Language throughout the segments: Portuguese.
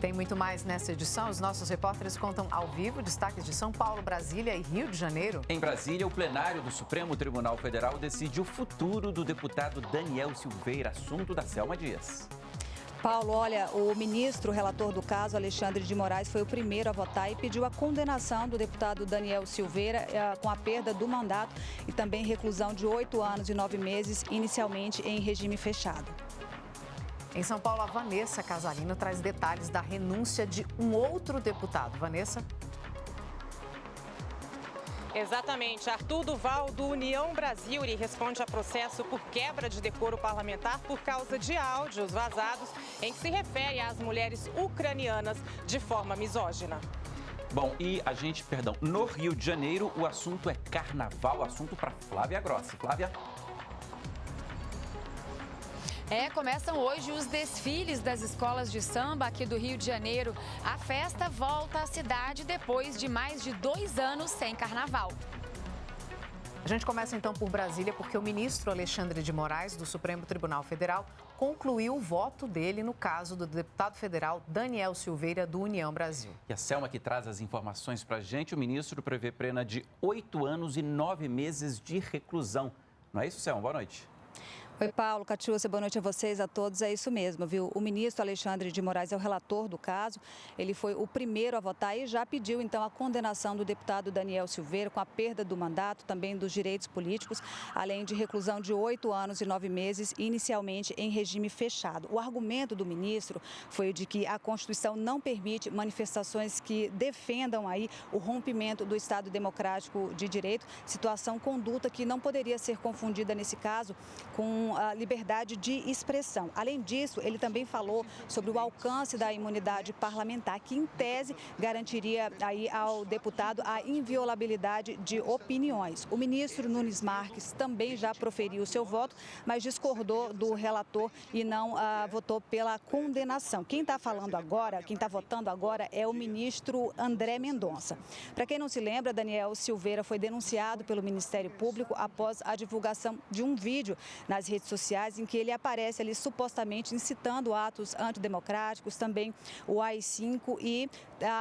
Tem muito mais nessa edição. Os nossos repórteres contam ao vivo destaques de São Paulo, Brasília e Rio de Janeiro. Em Brasília, o plenário do Supremo Tribunal Federal decide o futuro do deputado Daniel Silveira, assunto da Selma Dias. Paulo, olha, o ministro relator do caso, Alexandre de Moraes, foi o primeiro a votar e pediu a condenação do deputado Daniel Silveira com a perda do mandato e também reclusão de 8 anos e 9 meses, inicialmente em regime fechado. Em São Paulo, a Vanessa Casalino traz detalhes da renúncia de um outro deputado. Vanessa? Exatamente. Arthur Duval, do União Brasil, ele responde a processo por quebra de decoro parlamentar por causa de áudios vazados em que se refere às mulheres ucranianas de forma misógina. Bom, e no Rio de Janeiro, o assunto é carnaval, assunto para Flávia Grossi. Flávia? Começam hoje os desfiles das escolas de samba aqui do Rio de Janeiro. A festa volta à cidade depois de mais de 2 anos sem carnaval. A gente começa então por Brasília, porque o ministro Alexandre de Moraes, do Supremo Tribunal Federal, concluiu o voto dele no caso do deputado federal Daniel Silveira, do União Brasil. E a Selma que traz as informações para a gente, o ministro prevê pena de 8 anos e 9 meses de reclusão. Não é isso, Selma? Boa noite. Oi, Paulo, Catiúcia, boa noite a vocês, a todos. É isso mesmo, viu? O ministro Alexandre de Moraes é o relator do caso. Ele foi o primeiro a votar e já pediu, então, a condenação do deputado Daniel Silveira com a perda do mandato, também dos direitos políticos, além de reclusão de 8 anos e 9 meses, inicialmente em regime fechado. O argumento do ministro foi o de que a Constituição não permite manifestações que defendam aí o rompimento do Estado Democrático de Direito, conduta que não poderia ser confundida nesse caso com a liberdade de expressão. Além disso, ele também falou sobre o alcance da imunidade parlamentar, que em tese garantiria aí ao deputado a inviolabilidade de opiniões. O ministro Nunes Marques também já proferiu o seu voto, mas discordou do relator e não votou pela condenação. Quem está votando agora é o ministro André Mendonça. Para quem não se lembra, Daniel Silveira foi denunciado pelo Ministério Público após a divulgação de um vídeo nas redes sociais em que ele aparece ali supostamente incitando atos antidemocráticos, também o AI-5 e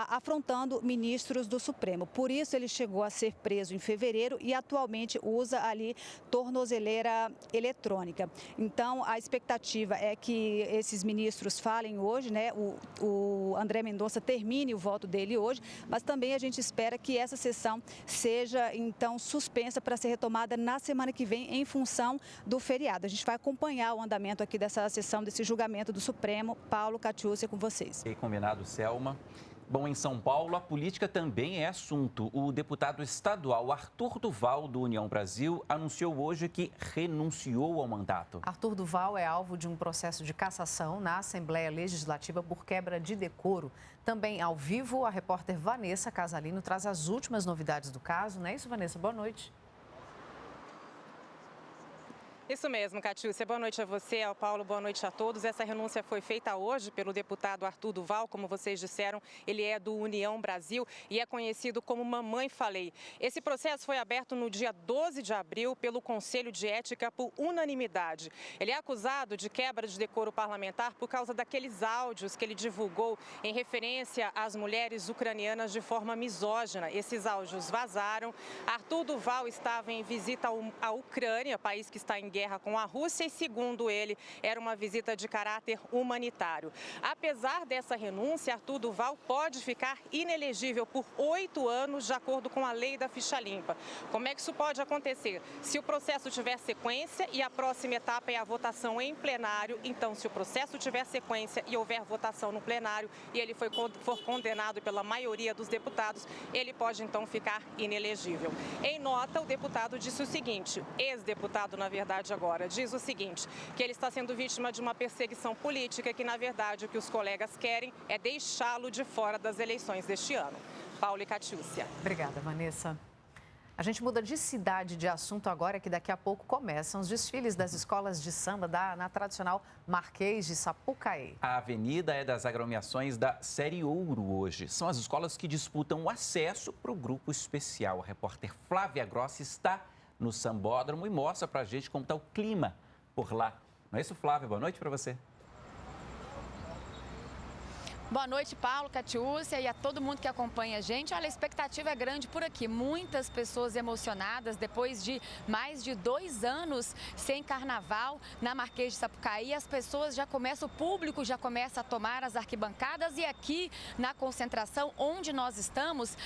afrontando ministros do Supremo. Por isso ele chegou a ser preso em fevereiro e atualmente usa ali tornozeleira eletrônica. Então a expectativa é que esses ministros falem hoje, né? O André Mendonça termine o voto dele hoje, mas também a gente espera que essa sessão seja então suspensa para ser retomada na semana que vem em função do feriado. A gente vai acompanhar o andamento aqui dessa sessão, desse julgamento do Supremo. Paulo, Catiúcia, com vocês. E combinado, Selma. Bom, em São Paulo, a política também é assunto. O deputado estadual Arthur Duval, do União Brasil, anunciou hoje que renunciou ao mandato. Arthur Duval é alvo de um processo de cassação na Assembleia Legislativa por quebra de decoro. Também ao vivo, a repórter Vanessa Casalino traz as últimas novidades do caso. Não é isso, Vanessa? Boa noite. Isso mesmo, Catiúcia. Boa noite a você, ao Paulo, boa noite a todos. Essa renúncia foi feita hoje pelo deputado Arthur Duval, como vocês disseram, ele é do União Brasil e é conhecido como Mamãe Falei. Esse processo foi aberto no dia 12 de abril pelo Conselho de Ética por unanimidade. Ele é acusado de quebra de decoro parlamentar por causa daqueles áudios que ele divulgou em referência às mulheres ucranianas de forma misógina. Esses áudios vazaram. Arthur Duval estava em visita à Ucrânia, país que está em guerra com a Rússia e, segundo ele, era uma visita de caráter humanitário. Apesar dessa renúncia, Arthur Duval pode ficar inelegível por 8 anos, de acordo com a lei da ficha limpa. Como é que isso pode acontecer? Se o processo tiver sequência e a próxima etapa é a votação em plenário, então, se o processo tiver sequência e houver votação no plenário e ele for condenado pela maioria dos deputados, ele pode, então, ficar inelegível. Em nota, o deputado disse o seguinte, ex-deputado, na verdade, agora, diz o seguinte, que ele está sendo vítima de uma perseguição política, que na verdade o que os colegas querem é deixá-lo de fora das eleições deste ano. Paulo e Catiúcia. Obrigada, Vanessa. A gente muda de cidade, de assunto agora, que daqui a pouco começam os desfiles das escolas de samba na tradicional Marquês de Sapucaí. A avenida é das agremiações da Série Ouro hoje. São as escolas que disputam o acesso para o grupo especial. A repórter Flávia Grossi está no Sambódromo e mostra pra gente como está o clima por lá. Não é isso, Flávia? Boa noite para você. Boa noite, Paulo, Catiúcia e a todo mundo que acompanha a gente. Olha, a expectativa é grande por aqui. Muitas pessoas emocionadas depois de mais de 2 anos sem carnaval na Marquês de Sapucaí. As pessoas já começam, o público já começa a tomar as arquibancadas e aqui na concentração onde nós estamos,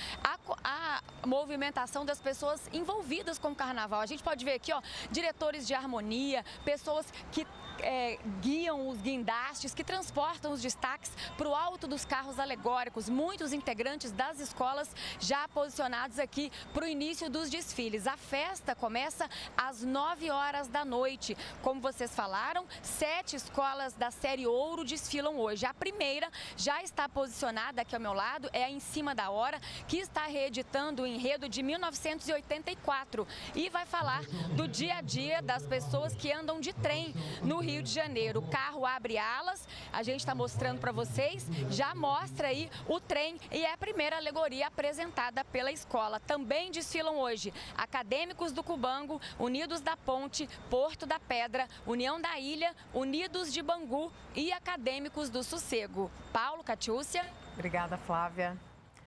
a movimentação das pessoas envolvidas com o carnaval. A gente pode ver aqui, ó, diretores de harmonia, pessoas que guiam os guindastes, que transportam os destaques para o alto dos carros alegóricos. Muitos integrantes das escolas já posicionados aqui para o início dos desfiles. A festa começa às 9 horas da noite. Como vocês falaram, 7 escolas da série Ouro desfilam hoje. A primeira já está posicionada aqui ao meu lado, é a Em Cima da Hora, que está reeditando o enredo de 1984 e vai falar do dia a dia das pessoas que andam de trem no Rio de Janeiro. O carro abre alas, a gente está mostrando para vocês, já mostra aí o trem e é a primeira alegoria apresentada pela escola. Também desfilam hoje Acadêmicos do Cubango, Unidos da Ponte, Porto da Pedra, União da Ilha, Unidos de Bangu e Acadêmicos do Sossego. Paulo, Catiúcia. Obrigada, Flávia.